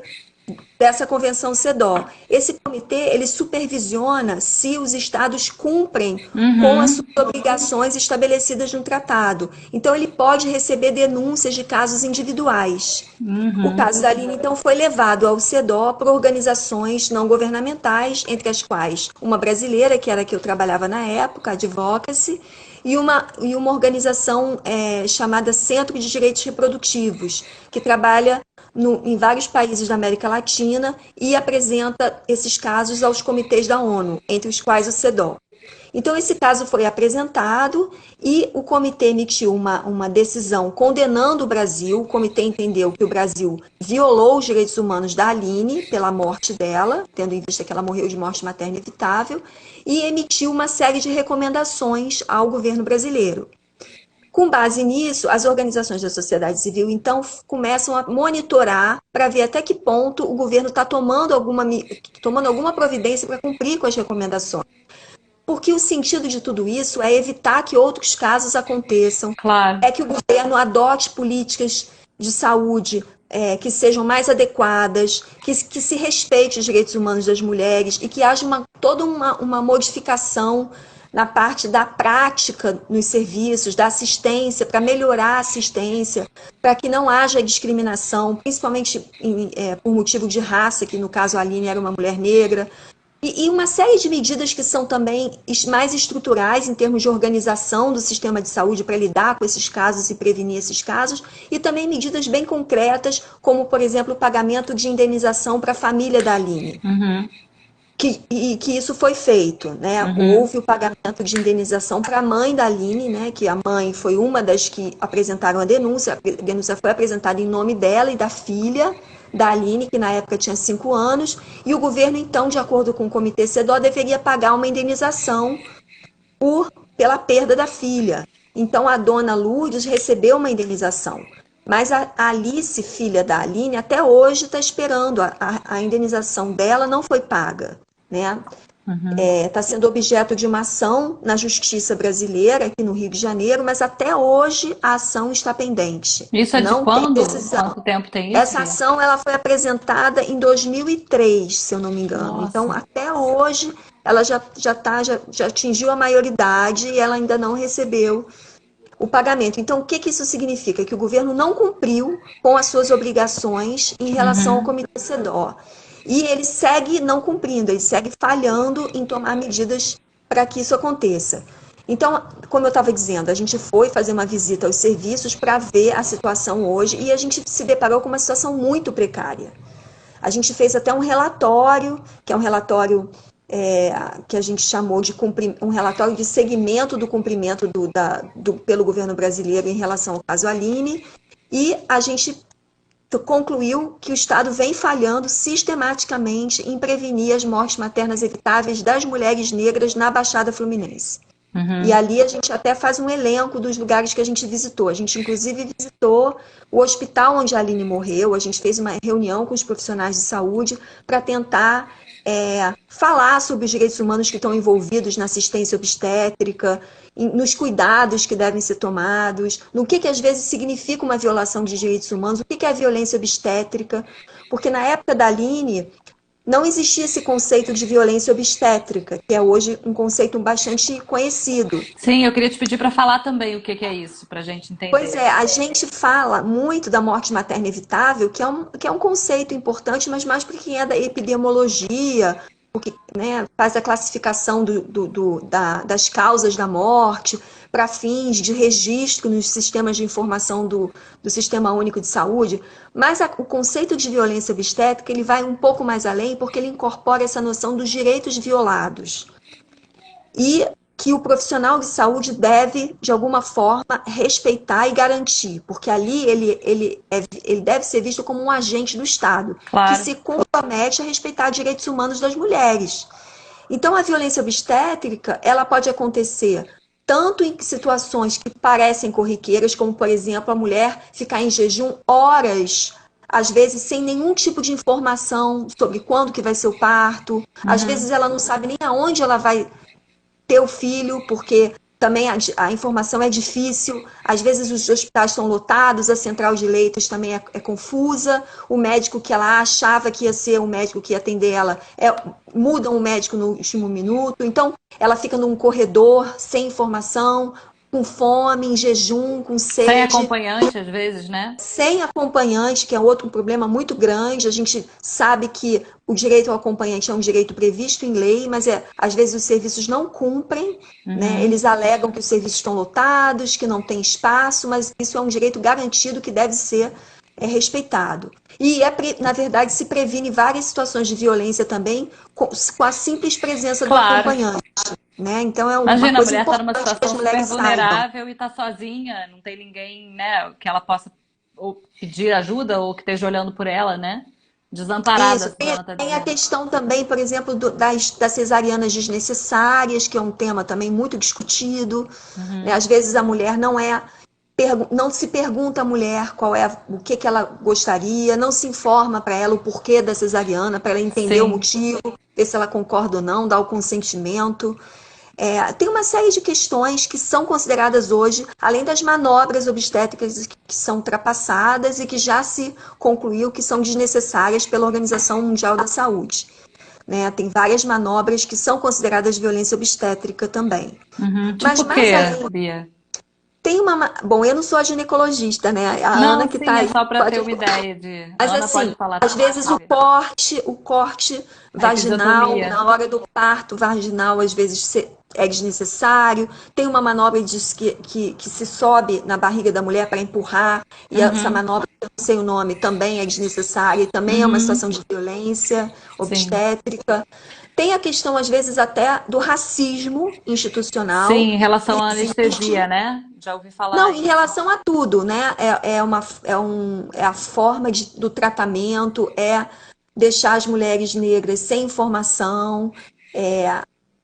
dessa Convenção CEDAW. Esse comitê, ele supervisiona se os estados cumprem com as suas obrigações estabelecidas no tratado. Então, ele pode receber denúncias de casos individuais. O caso da Aline, então, foi levado ao CEDAW por organizações não governamentais, entre as quais uma brasileira, que era a que eu trabalhava na época, a Advocacy, e uma organização chamada Centro de Direitos Reprodutivos, que trabalha em vários países da América Latina e apresenta esses casos aos comitês da ONU, entre os quais o CEDAW. Então, esse caso foi apresentado e o comitê emitiu uma decisão condenando o Brasil. O comitê entendeu que o Brasil violou os direitos humanos da Aline pela morte dela, tendo em vista que ela morreu de morte materna evitável, e emitiu uma série de recomendações ao governo brasileiro. Com base nisso, as organizações da sociedade civil, então, começam a monitorar para ver até que ponto o governo está tomando alguma providência para cumprir com as recomendações. Porque o sentido de tudo isso é evitar que outros casos aconteçam, Claro. é que o governo adote políticas de saúde que sejam mais adequadas, que se respeite os direitos humanos das mulheres e que haja toda uma modificação na parte da prática nos serviços, da assistência, para melhorar a assistência, para que não haja discriminação, principalmente por motivo de raça, que no caso a Aline era uma mulher negra, e uma série de medidas que são também mais estruturais em termos de organização do sistema de saúde para lidar com esses casos e prevenir esses casos, e também medidas bem concretas, como, por exemplo, o pagamento de indenização para a família da Aline. Que isso foi feito, né? Houve o pagamento de indenização para a mãe da Aline, né? Que a mãe foi uma das que apresentaram a denúncia. A denúncia foi apresentada em nome dela e da filha da Aline, que na época tinha 5 anos, e o governo, então, de acordo com o Comitê CEDAW, deveria pagar uma indenização pela perda da filha. Então, a dona Lourdes recebeu uma indenização. Mas a Alice, filha da Aline, até hoje está esperando. A indenização dela não foi paga, né? Está sendo objeto de uma ação na Justiça Brasileira, aqui no Rio de Janeiro, mas até hoje a ação está pendente. Isso é de Não quando? tem decisão. Quanto tempo tem isso? Essa ação ela foi apresentada em 2003, se eu não me engano. Nossa. Então, até hoje, ela já atingiu a maioridade e ela ainda não recebeu o pagamento. Então, o que isso significa? Que o governo não cumpriu com as suas obrigações em relação ao Comitê CEDAW. E ele segue não cumprindo, ele segue falhando em tomar medidas para que isso aconteça. Então, como eu estava dizendo, a gente foi fazer uma visita aos serviços para ver a situação hoje e a gente se deparou com uma situação muito precária. A gente fez até um relatório, que é um relatório que a gente chamou de um relatório de segmento do cumprimento pelo governo brasileiro em relação ao caso Aline, e a gente concluiu que o Estado vem falhando sistematicamente em prevenir as mortes maternas evitáveis das mulheres negras na Baixada Fluminense. E ali a gente até faz um elenco dos lugares que a gente visitou. A gente, inclusive, visitou o hospital onde a Aline morreu. A gente fez uma reunião com os profissionais de saúde para tentar falar sobre os direitos humanos que estão envolvidos na assistência obstétrica, nos cuidados que devem ser tomados, no que às vezes significa uma violação de direitos humanos, o que é a violência obstétrica, porque na época da Aline não existia esse conceito de violência obstétrica, que é hoje um conceito bastante conhecido. Sim, eu queria te pedir para falar também o que é isso, para a gente entender. Pois é, a gente fala muito da morte materna evitável, que é um conceito importante, mas mais para quem é da epidemiologia, porque, né, faz a classificação das causas da morte para fins de registro nos sistemas de informação do Sistema Único de Saúde, mas o conceito de violência obstétrica ele vai um pouco mais além, porque ele incorpora essa noção dos direitos violados. E que o profissional de saúde deve, de alguma forma, respeitar e garantir, porque ali ele deve ser visto como um agente do Estado, Claro. que se compromete a respeitar direitos humanos das mulheres. Então, a violência obstétrica, ela pode acontecer tanto em situações que parecem corriqueiras, como, por exemplo, a mulher ficar em jejum horas, às vezes sem nenhum tipo de informação sobre quando que vai ser o parto, às vezes ela não sabe nem aonde ela vai ter o filho, porque também a informação é difícil, às vezes os hospitais estão lotados, a central de leitos também é confusa, o médico que ela achava que ia ser o médico que ia atender ela, mudam o médico no último minuto, então ela fica num corredor sem informação, com fome, em jejum, com sede. Sem acompanhante, às vezes, né? Sem acompanhante, que é outro problema muito grande. A gente sabe que o direito ao acompanhante é um direito previsto em lei, mas às vezes os serviços não cumprem, né? Eles alegam que os serviços estão lotados, que não tem espaço, mas isso é um direito garantido que deve ser respeitado. E, na verdade, se previne várias situações de violência também com a simples presença do acompanhante. Né? Então é uma Imagina, coisa a mulher tá numa importante que as situação mulheres super vulnerável e tá sozinha, não tem ninguém, né, que ela possa ou pedir ajuda ou que esteja olhando por ela, né? Desamparada, Isso, a Suzana tá tem a dizendo. questão também, por exemplo, das cesarianas desnecessárias, que é um tema também muito discutido. Né? Às vezes a mulher não se pergunta à mulher o que ela gostaria, não se informa para ela o porquê da cesariana, para ela entender o motivo, ver se ela concorda ou não, dar o consentimento. Tem uma série de questões que são consideradas hoje, além das manobras obstétricas que são ultrapassadas e que já se concluiu que são desnecessárias pela Organização Mundial da Saúde. Né? Tem várias manobras que são consideradas violência obstétrica também. Mas Tipo o mais quê, além, Bia? tem uma... Bom, eu não sou a ginecologista, né? A Não, Ana que sim, está é aí só para ter pode... uma ideia de... Mas A Ana assim, pode falar às também. vezes o corte A vaginal, episiotomia. na hora do parto vaginal, às vezes é desnecessário. Tem uma manobra que se sobe na barriga da mulher para empurrar, e essa manobra, eu não sei o nome, também é desnecessária, e também é uma situação de violência obstétrica. Tem a questão, às vezes, até do racismo institucional. Sim, em relação à Existe. anestesia, né? Já ouvi falar Não, em isso. relação a tudo, né? É a forma do tratamento, é deixar as mulheres negras sem informação,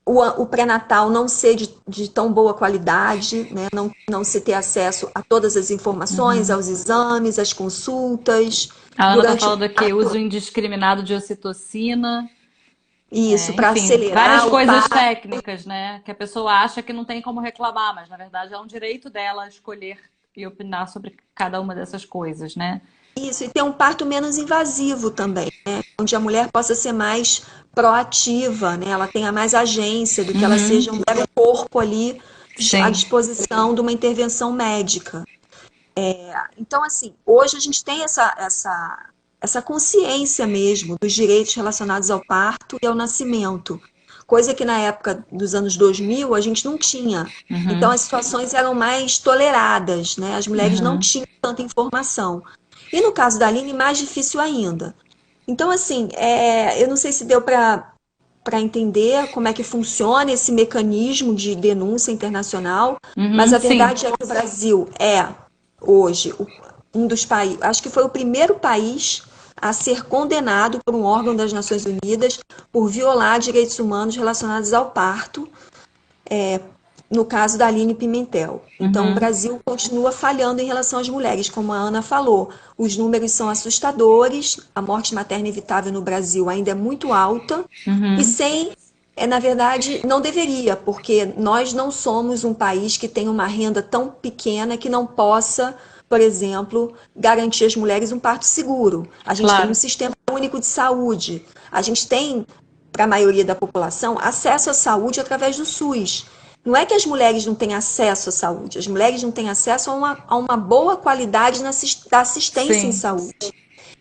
o pré-natal não ser de tão boa qualidade, né? Não se ter acesso a todas as informações, aos exames, às consultas. A Ana tá Durante o falando aqui, uso indiscriminado de ocitocina. Isso, para Enfim, várias acelerar o coisas parto. técnicas, né? Que a pessoa acha que não tem como reclamar, mas na verdade é um direito dela escolher e opinar sobre cada uma dessas coisas, né? Isso, e ter um parto menos invasivo também, né? Onde a mulher possa ser mais proativa, né? Ela tenha mais agência do que ela seja um mero corpo ali à Sim. disposição de uma intervenção médica. Então, assim, hoje a gente tem essa consciência mesmo dos direitos relacionados ao parto e ao nascimento, coisa que na época dos anos 2000 a gente não tinha. Então as situações eram mais toleradas, né? As mulheres não tinham tanta informação. E no caso da Aline, mais difícil ainda. Então, assim, eu não sei se deu para entender como é que funciona esse mecanismo de denúncia internacional, mas a verdade é que o Brasil hoje, um dos países, acho que foi o primeiro país a ser condenado por um órgão das Nações Unidas por violar direitos humanos relacionados ao parto, no caso da Aline Pimentel. Então, o Brasil continua falhando em relação às mulheres, como a Ana falou. Os números são assustadores, a morte materna evitável no Brasil ainda é muito alta, e na verdade, não deveria, porque nós não somos um país que tem uma renda tão pequena que não possa, por exemplo, garantir às mulheres um parto seguro. A gente tem um sistema único de saúde. A gente tem, para a maioria da população, acesso à saúde através do SUS. Não é que as mulheres não têm acesso à saúde, as mulheres não têm acesso a uma boa qualidade da assistência em saúde.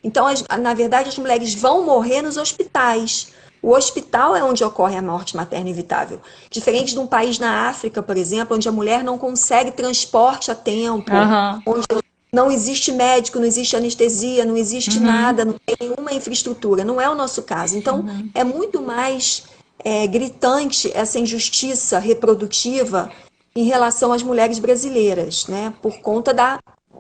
Então, na verdade, as mulheres vão morrer nos hospitais, O hospital é onde ocorre a morte materna evitável. Diferente de um país na África, por exemplo, onde a mulher não consegue transporte a tempo, Aham. onde não existe médico, não existe anestesia, não existe Uhum. nada, não tem nenhuma infraestrutura. Não é o nosso caso. Então, Uhum. é muito mais gritante essa injustiça reprodutiva em relação às mulheres brasileiras, né? Por conta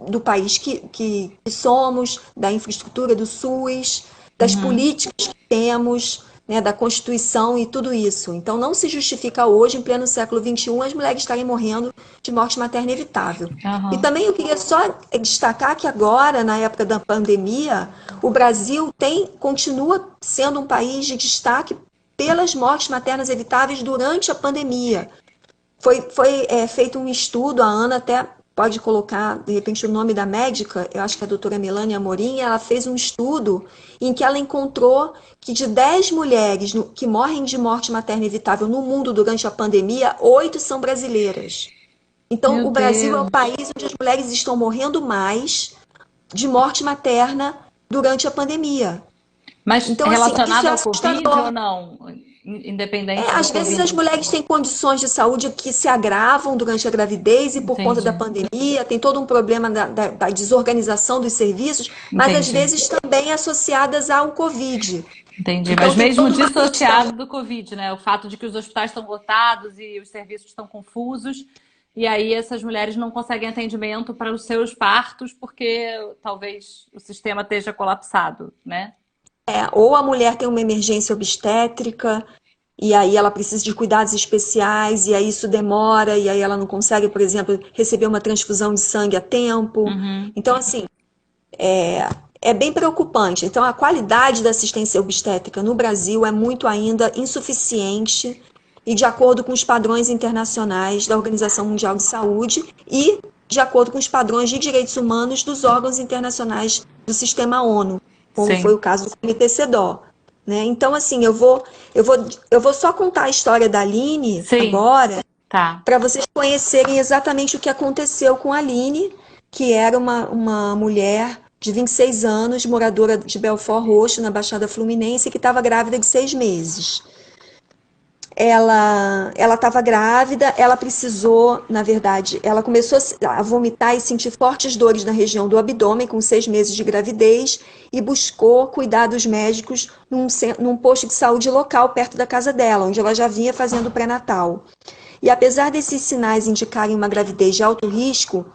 do país que somos, da infraestrutura do SUS, das Uhum. políticas que temos, né, da Constituição e tudo isso. Então, não se justifica hoje, em pleno século XXI, as mulheres estarem morrendo de morte materna evitável. E Aham. também eu queria só destacar que agora, na época da pandemia, o Brasil continua sendo um país de destaque pelas mortes maternas evitáveis durante a pandemia. Foi feito um estudo, a Ana até pode colocar, de repente, o nome da médica, eu acho que é a doutora Melania Amorim, ela fez um estudo em que ela encontrou que de 10 mulheres que morrem de morte materna evitável no mundo durante a pandemia, 8 são brasileiras. Então, Meu o Brasil é o Deus. país onde as mulheres estão morrendo mais de morte materna durante a pandemia. Mas Então, assim, isso relacionado é ao Covid ou assustador. não? Independente do Às vezes as Covid. mulheres têm condições de saúde que se agravam durante a gravidez e por conta da Entendi. pandemia, tem todo um problema da desorganização dos serviços, mas às Entendi. vezes também associadas ao Covid. Entendi. Mas Então tem mesmo toda uma questão. dissociado do Covid, né? O fato de que os hospitais estão lotados e os serviços estão confusos, e aí essas mulheres não conseguem atendimento para os seus partos porque talvez o sistema esteja colapsado, né? Ou a mulher tem uma emergência obstétrica, e aí ela precisa de cuidados especiais, e aí isso demora, e aí ela não consegue, por exemplo, receber uma transfusão de sangue a tempo. Uhum. Então, assim, é bem preocupante. Então, a qualidade da assistência obstétrica no Brasil é muito ainda insuficiente e de acordo com os padrões internacionais da Organização Mundial de Saúde e de acordo com os padrões de direitos humanos dos órgãos internacionais do sistema ONU, como foi o Sim. caso do Comitê CEDAW. Né? Então, assim, eu vou só contar a história da Aline Sim. agora, Tá. para vocês conhecerem exatamente o que aconteceu com a Aline, que era uma mulher de 26 anos, moradora de Belfort Roxo, na Baixada Fluminense, que estava grávida de 6 meses. Ela estava grávida, ela precisou, na verdade, ela começou a vomitar e sentir fortes dores na região do abdômen com 6 meses de gravidez e buscou cuidados médicos num posto de saúde local perto da casa dela, onde ela já vinha fazendo pré-natal. E apesar desses sinais indicarem uma gravidez de alto risco,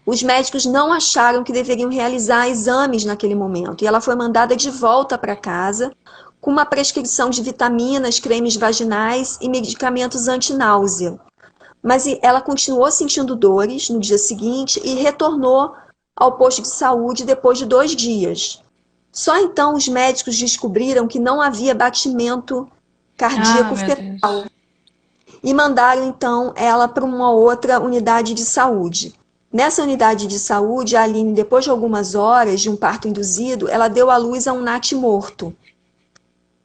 os médicos não acharam que deveriam realizar exames naquele momento. E ela foi mandada de volta para casa com uma prescrição de vitaminas, cremes vaginais e medicamentos anti-náusea. Mas ela continuou sentindo dores no dia seguinte e retornou ao posto de saúde depois de 2 dias. Só então os médicos descobriram que não havia batimento Ah, cardíaco meu fetal Deus. e mandaram então ela para uma outra unidade de saúde. Nessa unidade de saúde, a Aline, depois de algumas horas de um parto induzido, ela deu à luz a um natimorto.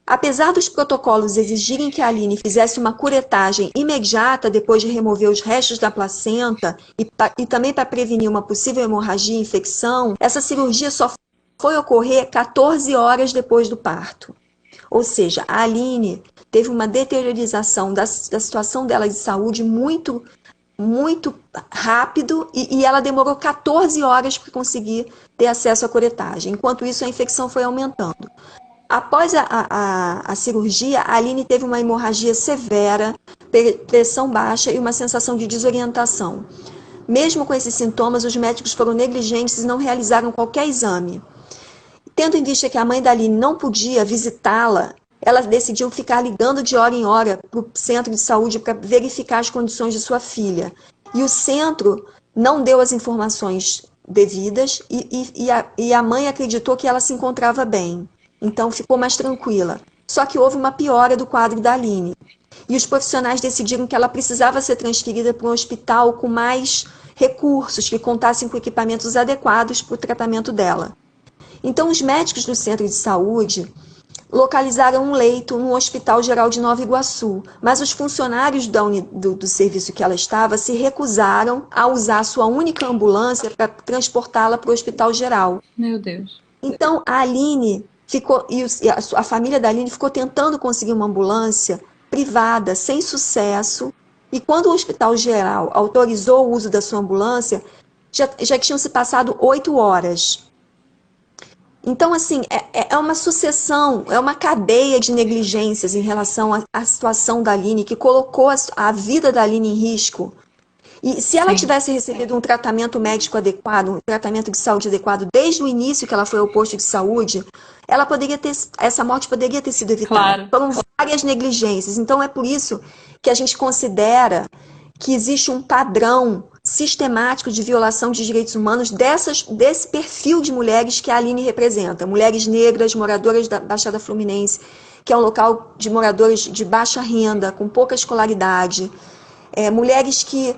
Apesar dos protocolos exigirem que a Aline fizesse uma curetagem imediata depois de remover os restos da placenta e também para prevenir uma possível hemorragia e infecção, essa cirurgia só foi ocorrer 14 horas depois do parto. Ou seja, a Aline teve uma deteriorização da situação dela de saúde muito, muito rápido e ela demorou 14 horas para conseguir ter acesso à curetagem. Enquanto isso, a infecção foi aumentando. Após a cirurgia, a Aline teve uma hemorragia severa, pressão baixa e uma sensação de desorientação. Mesmo com esses sintomas, os médicos foram negligentes e não realizaram qualquer exame. Tendo em vista que a mãe da Aline não podia visitá-la, ela decidiu ficar ligando de hora em hora para o centro de saúde para verificar as condições de sua filha. E o centro não deu as informações devidas e a mãe acreditou que ela se encontrava bem. Então ficou mais tranquila. Só que houve uma piora do quadro da Aline. E os profissionais decidiram que ela precisava ser transferida para um hospital com mais recursos, que contassem com equipamentos adequados para o tratamento dela. Então, os médicos do centro de saúde localizaram um leito no Hospital Geral de Nova Iguaçu, mas os funcionários do serviço que ela estava se recusaram a usar a sua única ambulância para transportá-la para o Hospital Geral. Meu Deus. Então, a Aline a família da Aline ficou tentando conseguir uma ambulância privada, sem sucesso. E quando o Hospital Geral autorizou o uso da sua ambulância, já tinham se passado 8 horas. Então, assim, é uma sucessão, é uma cadeia de negligências em relação à situação da Aline, que colocou a vida da Aline em risco. E se ela Sim, tivesse recebido um tratamento médico adequado, um tratamento de saúde adequado, desde o início que ela foi ao posto de saúde, essa morte poderia ter sido evitada. claro. Foram várias negligências. Então, é por isso que a gente considera que existe um padrão sistemático de violação de direitos humanos desse perfil de mulheres que a Aline representa. Mulheres negras, moradoras da Baixada Fluminense, que é um local de moradores de baixa renda, com pouca escolaridade. Mulheres que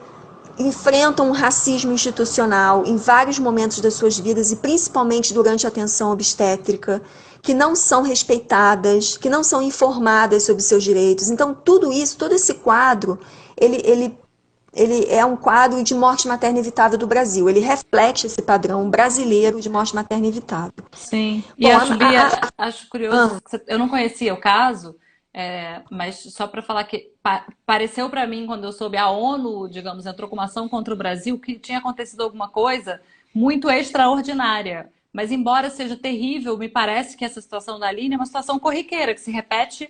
enfrentam um racismo institucional em vários momentos das suas vidas e principalmente durante a atenção obstétrica, que não são respeitadas, que não são informadas sobre seus direitos. Então, tudo isso, todo esse quadro, ele é um quadro de morte materna evitável do Brasil. Ele reflete esse padrão brasileiro de morte materna evitável. Sim, e Bom, acho, Bia, acho curioso, ah, eu não conhecia o caso, mas só para falar que pareceu para mim, quando eu soube a ONU, digamos, entrou com uma ação contra o Brasil, que tinha acontecido alguma coisa muito extraordinária. Mas embora seja terrível, me parece que essa situação da Aline é uma situação corriqueira, que se repete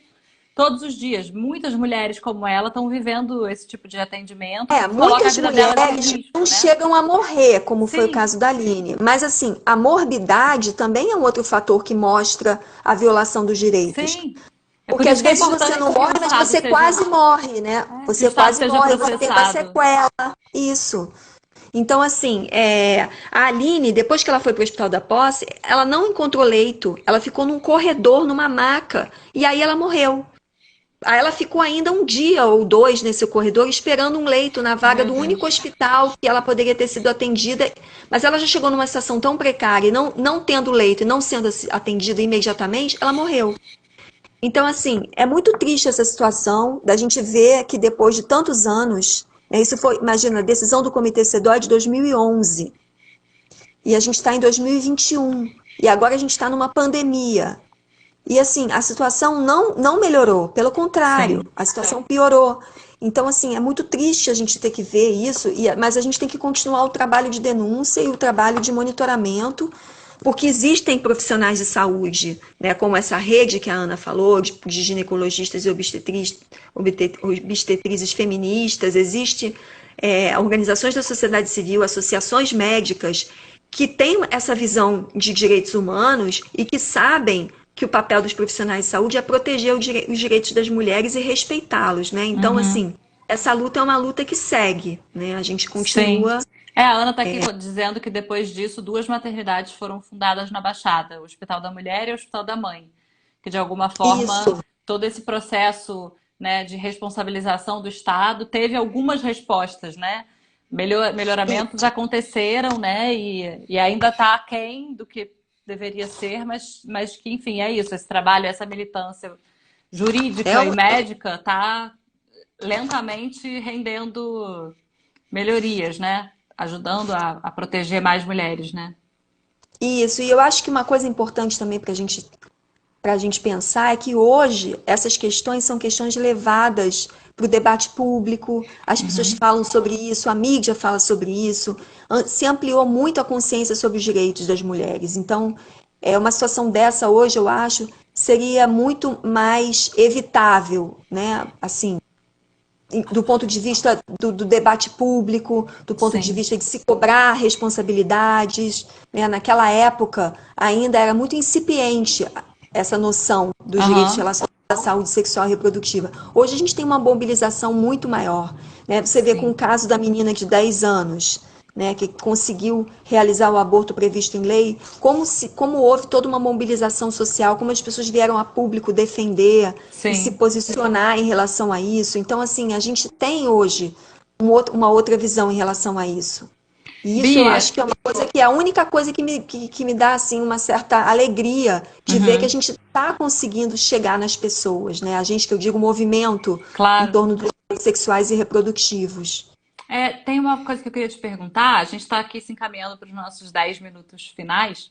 todos os dias. Muitas mulheres como ela estão vivendo esse tipo de atendimento que coloca a muitas vida delas em mulheres risco, não né? chegam a morrer, como foi o Sim, caso da Aline. Mas, assim, a morbidade também é um outro fator que mostra a violação dos direitos. sim. É por Porque às isso que é vezes você não importante que o morre, mas Estado você seja, quase morre, né? que o Você Estado quase seja morre, você tem uma processado. sequela. Isso. Então, assim, a Aline, depois que ela foi para o Hospital da Posse, ela não encontrou leito. Ela ficou num corredor, numa maca. E aí ela morreu. Aí ela ficou ainda um dia ou dois nesse corredor esperando um leito na vaga Meu do único Deus. hospital que ela poderia ter sido atendida, mas ela já chegou numa situação tão precária, e não tendo leito e não sendo atendida imediatamente, ela morreu. Então, assim, é muito triste essa situação da gente ver que depois de tantos anos, né, isso foi, imagina, a decisão do Comitê CEDAW é de 2011, e a gente está em 2021, e agora a gente está numa pandemia. E assim, a situação não melhorou, pelo contrário, Sim. a situação piorou. Então, assim, é muito triste a gente ter que ver isso, mas a gente tem que continuar o trabalho de denúncia e o trabalho de monitoramento, porque existem profissionais de saúde, né, como essa rede que a Ana falou, de ginecologistas e obstetrizes feministas, existe organizações da sociedade civil, associações médicas, que têm essa visão de direitos humanos e que sabem que o papel dos profissionais de saúde é proteger os direitos das mulheres e respeitá-los, né? Então, Uhum. assim, essa luta é uma luta que segue, né? A gente Sim. continua. A Ana está aqui dizendo que depois disso, duas maternidades foram fundadas na Baixada, o Hospital da Mulher e o Hospital da Mãe. Que de alguma forma, Isso, todo esse processo, né, de responsabilização do Estado teve algumas respostas, né? Melhoramentos isso. aconteceram, né? E ainda está aquém do que deveria ser, mas que, enfim, é isso. Esse trabalho, essa militância É jurídica e um, médica está lentamente rendendo melhorias, né? Ajudando a proteger mais mulheres, né? isso, e eu acho que uma coisa importante também para a gente pensar é que hoje essas questões são questões levadas para o debate público, as pessoas Uhum. falam sobre isso, a mídia fala sobre isso, se ampliou muito a consciência sobre os direitos das mulheres. Então, uma situação dessa hoje, eu acho, seria muito mais evitável, né? Assim, do ponto de vista do debate público, do ponto de Sim. vista de se cobrar responsabilidades, né? Naquela época ainda era muito incipiente essa noção dos direitos Aham. relacionados à saúde sexual e reprodutiva. Hoje a gente tem uma mobilização muito maior, né? Você vê com o Sim. caso da menina de 10 anos, né, que conseguiu realizar o aborto previsto em lei, como houve toda uma mobilização social, como as pessoas vieram a público defender e se Sim. posicionar em relação a isso. Então, assim, a gente tem hoje uma outra visão em relação a isso. E isso eu Bia, acho que é uma coisa que é a única coisa que me dá assim uma certa alegria de ver que a uhum, gente está conseguindo chegar nas pessoas, né? A gente, que eu digo, movimento em claro. torno dos direitos sexuais e reprodutivos. Tem uma coisa que eu queria te perguntar. A gente está aqui se encaminhando para os nossos 10 minutos finais.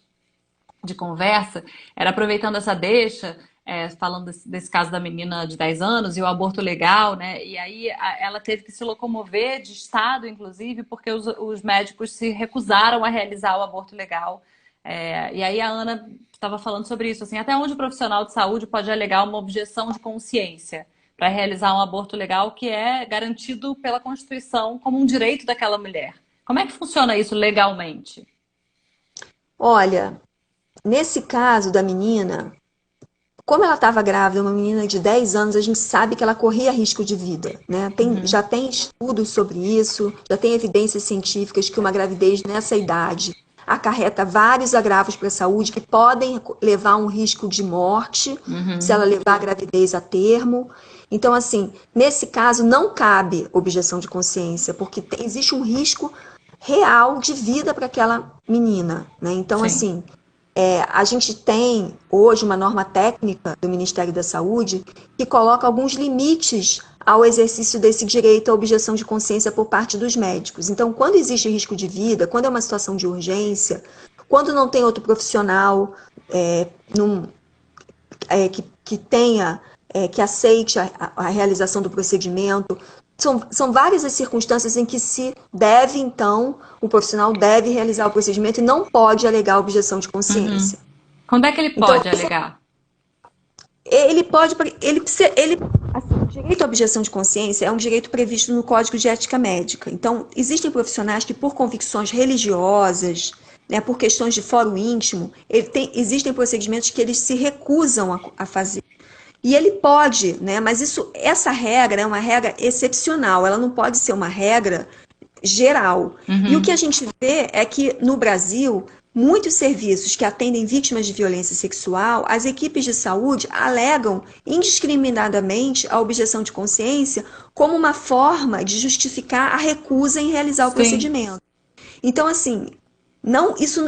de conversa era aproveitando essa deixa, falando desse caso da menina de 10 anos e o aborto legal, né? E aí ela teve que se locomover de estado, inclusive, porque os médicos se recusaram a realizar o aborto legal. E aí a Ana estava falando sobre isso, assim, até onde o profissional de saúde pode alegar uma objeção de consciência para realizar um aborto legal que é garantido pela Constituição como um direito daquela mulher. Como é que funciona isso legalmente? Olha, nesse caso da menina, como ela estava grávida, uma menina de 10 anos, a gente sabe que ela corria risco de vida, né? Já tem estudos sobre isso, já tem evidências científicas que uma gravidez nessa idade acarreta vários agravos para a saúde que podem levar a um risco de morte se ela levar a gravidez a termo. Então, assim, nesse caso não cabe objeção de consciência, porque existe um risco real de vida para aquela menina, né? Então, Sim. assim, a gente tem hoje uma norma técnica do Ministério da Saúde que coloca alguns limites ao exercício desse direito à objeção de consciência por parte dos médicos. Então, quando existe risco de vida, quando é uma situação de urgência, quando não tem outro profissional que tenha, que aceite a realização do procedimento, são várias as circunstâncias em que se deve, então, o profissional deve realizar o procedimento e não pode alegar objeção de consciência. Quando é que ele Então, pode alegar? ele pode, assim, o direito à objeção de consciência é um direito previsto no Código de Ética Médica. Então, existem profissionais que, por convicções religiosas, né, por questões de fórum íntimo, existem procedimentos que eles se recusam a fazer. E ele pode, né, mas essa regra é uma regra excepcional, ela não pode ser uma regra geral. E o que a gente vê é que, no Brasil, muitos serviços que atendem vítimas de violência sexual, as equipes de saúde alegam indiscriminadamente a objeção de consciência como uma forma de justificar a recusa em realizar o Sim. procedimento. Então, assim,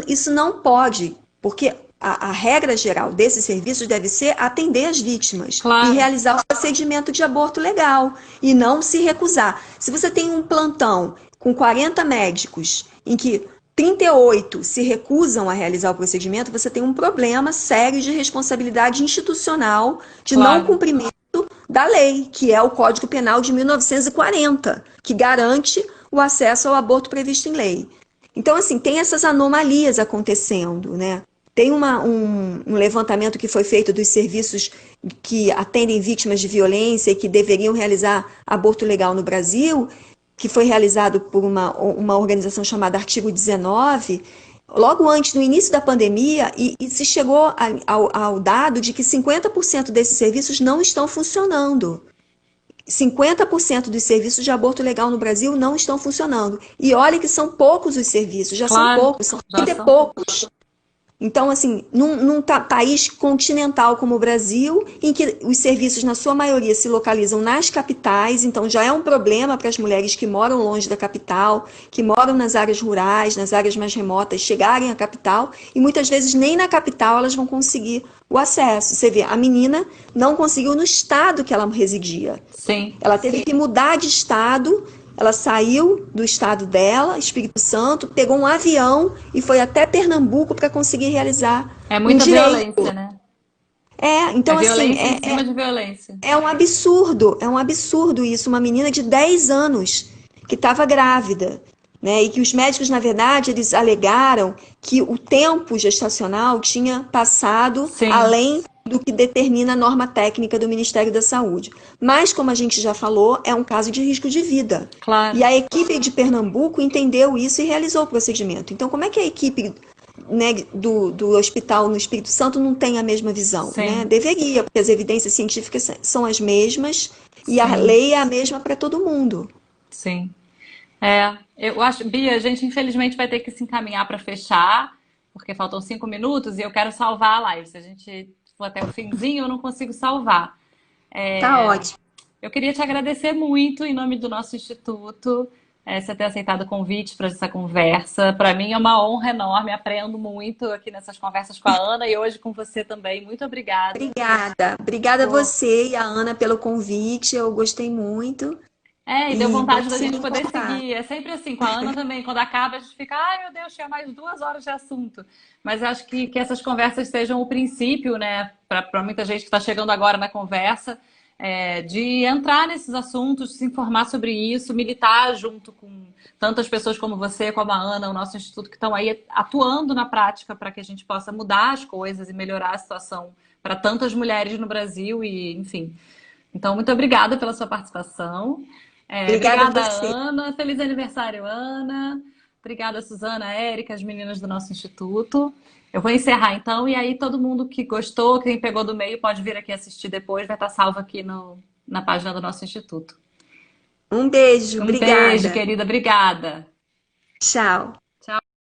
isso não pode, porque a regra geral desses serviços deve ser atender as vítimas Claro. e realizar o procedimento de aborto legal e não se recusar. Se você tem um plantão com 40 médicos em que 38 se recusam a realizar o procedimento, você tem um problema sério de responsabilidade institucional de Claro. não cumprimento da lei, que é o Código Penal de 1940, que garante o acesso ao aborto previsto em lei. Então, assim, tem essas anomalias acontecendo, né? Tem um levantamento que foi feito dos serviços que atendem vítimas de violência e que deveriam realizar aborto legal no Brasil, que foi realizado por uma organização chamada Artigo 19, logo antes, no início da pandemia, e se chegou ao dado de que 50% desses serviços não estão funcionando. 50% dos serviços de aborto legal no Brasil não estão funcionando. E olha que são poucos os serviços, já Claro, são poucos, são já 30 e são poucos. Então, assim, num país continental como o Brasil, em que os serviços, na sua maioria, se localizam nas capitais, então já é um problema para as mulheres que moram longe da capital, que moram nas áreas rurais, nas áreas mais remotas, chegarem à capital, e muitas vezes nem na capital elas vão conseguir o acesso. Você vê, a menina não conseguiu no estado que ela residia. Sim. Ela teve que mudar de estado. Ela saiu do estado dela, Espírito Santo, pegou um avião e foi até Pernambuco para conseguir realizar É muita um direito. violência, né? Então, É assim, violência em cima de violência. é um absurdo isso. Uma menina de 10 anos que estava grávida, né? E que os médicos, na verdade, eles alegaram que o tempo gestacional tinha passado Sim. além do que determina a norma técnica do Ministério da Saúde. Mas, como a gente já falou, é um caso de risco de vida. Claro. E a equipe de Pernambuco entendeu isso e realizou o procedimento. Então, como é que a equipe, né, do hospital no Espírito Santo não tem a mesma visão? Sim. Né? Deveria, porque as evidências científicas são as mesmas e a Sim. lei é a mesma para todo mundo. Sim. Eu acho, Bia, a gente infelizmente vai ter que se encaminhar para fechar, porque faltam 5 minutos e eu quero salvar a live. Se a gente for até o finzinho, eu não consigo salvar. Tá ótimo. Eu queria te agradecer muito em nome do nosso instituto, você ter aceitado o convite para essa conversa. Para mim é uma honra enorme, aprendo muito aqui nessas conversas com a Ana e hoje com você também. Muito obrigada. Obrigada a você e a Ana pelo convite, eu gostei muito. E deu vontade deve da ser gente poder importante. seguir. É sempre assim, com a Ana também. Quando acaba, a gente fica, ai meu Deus, tinha mais 2 horas de assunto. Mas eu acho que essas conversas sejam o princípio, né, para muita gente que está chegando agora na conversa, de entrar nesses assuntos, se informar sobre isso, militar junto com tantas pessoas como você, como a Ana, o nosso instituto, que estão aí atuando na prática para que a gente possa mudar as coisas e melhorar a situação para tantas mulheres no Brasil e, enfim. Então, muito obrigada pela sua participação. Obrigada a Obrigada, você. Ana. Feliz aniversário, Ana. Obrigada, Suzana, Érica, as meninas do nosso instituto. Eu vou encerrar então, e aí todo mundo que gostou, quem pegou do meio, pode vir aqui assistir depois, vai estar salvo aqui na página do nosso instituto. Um beijo, Um beijo, obrigada. querida. Obrigada. Tchau.